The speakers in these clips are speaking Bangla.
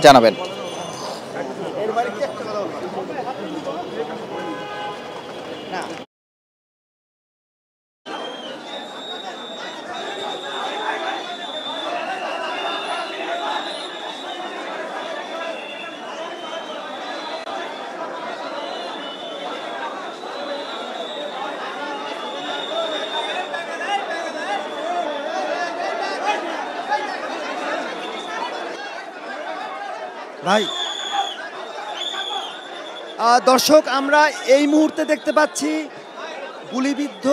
জানাবেন। ভাই দর্শক, আমরা এই মুহূর্তে দেখতে পাচ্ছি গুলিবিদ্ধ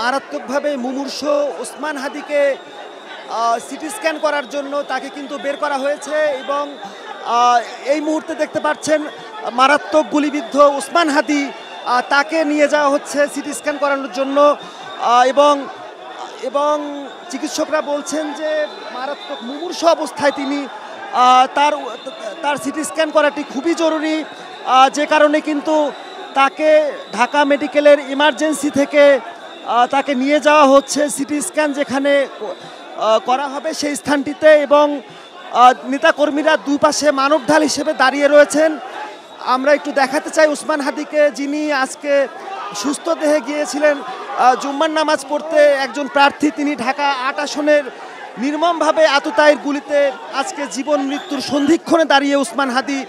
মারাত্মকভাবে মুমূর্ষ ওসমান হাদিকে সিটি স্ক্যান করার জন্য তাকে কিন্তু বের করা হয়েছে এবং এই মুহূর্তে দেখতে পাচ্ছেন মারাত্মক গুলিবিদ্ধ ওসমান হাদি তাকে নিয়ে যাওয়া হচ্ছে সিটি স্ক্যান করানোর জন্য এবং এবং চিকিৎসকরা বলছেন যে মারাত্মক মুমূর্ষ অবস্থায় তিনি তার সিটি স্ক্যান করাটি খুবই জরুরি, যে কারণে কিন্তু তাকে ঢাকা মেডিকেলের ইমার্জেন্সি থেকে তাকে নিয়ে যাওয়া হচ্ছে সিটি স্ক্যান যেখানে করা হবে সেই স্থানটিতে এবং নেতাকর্মীরা দুপাশে মানবঢাল হিসেবে দাঁড়িয়ে রয়েছেন। আমরা একটু দেখাতে চাই ওসমান হাদিকে, যিনি আজকে সুস্থ দেহে গিয়েছিলেন জুম্মার নামাজ পড়তে। একজন প্রার্থী, তিনি ঢাকা ৮ আসনের নির্মমভাবে আততায়ীর গুলিতে আজকে জীবন মৃত্যুর সন্ধিক্ষণে দাঁড়িয়ে ওসমান হাদি